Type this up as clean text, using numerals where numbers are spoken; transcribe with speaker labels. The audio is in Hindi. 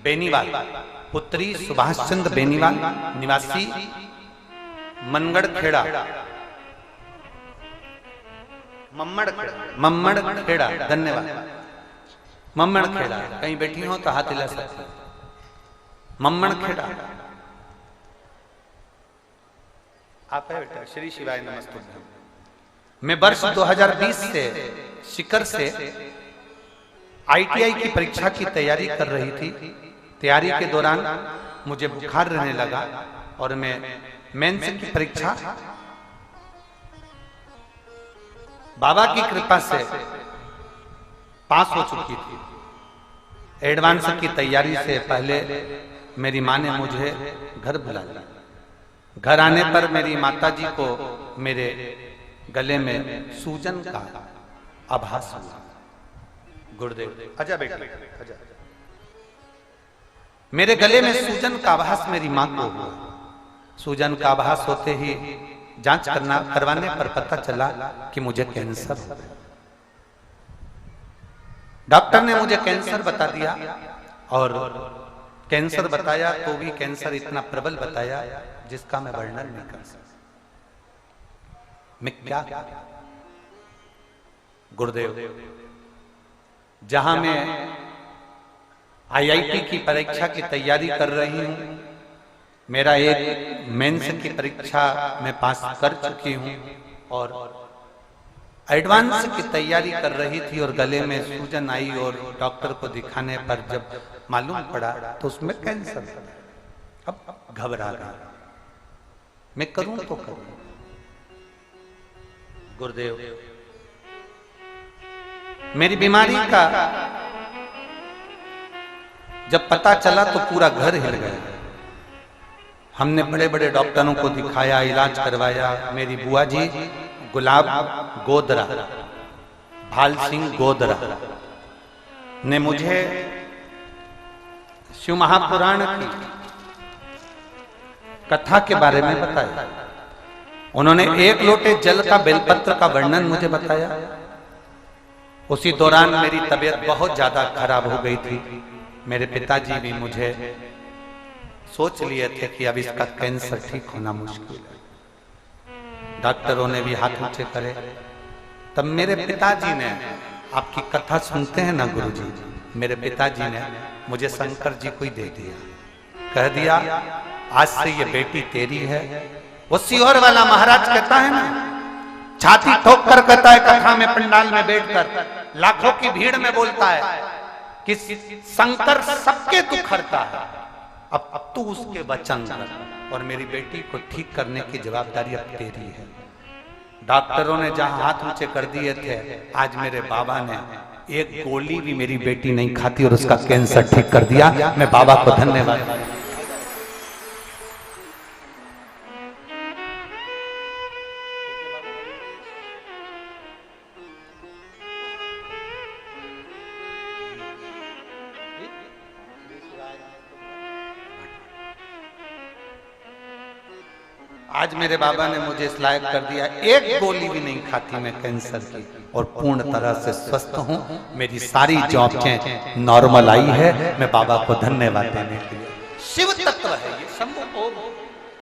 Speaker 1: बेनीवाल, पुत्री सुभाष चंद्र बेनीवाल, निवासी मनगढ़ खेड़ा, मम्मड़ खेड़ा, धन्यवाद। मम्मड़ खेड़ा, कहीं बैठी हो तो हाथ हिला सकते। मम्मड़ खेड़ा, आप है बेटा। श्री शिवाय नमस्तुभ्यं। मैं वर्ष 2020 से शिकर से ITI की परीक्षा की तैयारी कर रही थी। तैयारी के दौरान मुझे बुखार रहने लगा और मैं मेंस की परीक्षा बाबा की कृपा से पास हो चुकी थी। एडवांस की तैयारी से पहले मेरी माँ ने मुझे घर बुला लिया। घर आने पर मेरी माताजी को मेरे गले में सूजन का आभास हुआ। गुरुदेव, आजा बेटा, आजा। मेरे गले में सूजन का आभास मेरी मां को हुआ। सूजन का आभास होते ही जांच करवाने पर पता चला कि मुझे कैंसर हो गया। डॉक्टर ने मुझे कैंसर बता दिया और कैंसर बताया तो भी कैंसर इतना प्रबल बताया जिसका मैं वर्णन नहीं कर सकता। मैं क्या गुरुदेव, जहां मैं IIT की परीक्षा की तैयारी कर रही हूं, मेरा एक मेंस की परीक्षा में पास कर चुकी हूं और एडवांस की तैयारी कर रही थी और गले में सूजन आई और डॉक्टर को दिखाने पर जब मालूम पड़ा तो उसमें कैंसर था। अब घबरा गया, मैं करूं तो करूं। गुरुदेव, मेरी बीमारी का जब पता चला तो पूरा घर हिल गया। हमने बड़े बड़े डॉक्टरों को दिखाया, इलाज करवाया। मेरी बुआ जी गुलाब गोदरा, भाल सिंह गोदरा ने मुझे शिव महापुराण की कथा के बारे में बताया। उन्होंने 1 लोटे जल का बेलपत्र का वर्णन मुझे बताया। उसी दौरान मेरी तबीयत बहुत ज्यादा खराब हो गई थी। मेरे पिताजी भी मुझे सोच लिए थे कि अब इसका कैंसर ठीक होना मुश्किल है। डॉक्टरों ने भी हाथ ऊंचे करे। तब मेरे पिताजी ने, आपकी कथा सुनते हैं ना गुरुजी, मेरे पिताजी ने मुझे शंकर जी को ही दे दिया। कह दिया आज से ये बेटी तेरी है। वो सीहोर वाला महाराज कहता है ना, छाती ठोक कर कहता है कथा में पंडाल में बैठकर, लाखों की भीड़ में बोलता है कि शंकर सबके दुख हरता है, अब तू उसके वचन कर और मेरी बेटी को ठीक करने की जवाबदारी अब तेरी है। डॉक्टरों ने जहां हाथ ऊंचे कर दिए थे, आज मेरे बाबा ने एक गोली भी मेरी बेटी नहीं खाती और उसका कैंसर ठीक कर दिया। मैं बाबा को धन्यवाद। आज मेरे बाबा ने मुझे इस लायक कर दिया, एक गोली भी नहीं खाती मैं कैंसर की और पूर्ण तरह से स्वस्थ हूं। मेरी सारी जांचें नॉर्मल आई है। मैं बाबा को धन्यवाद देने के लिए। शिव तत्व है ये।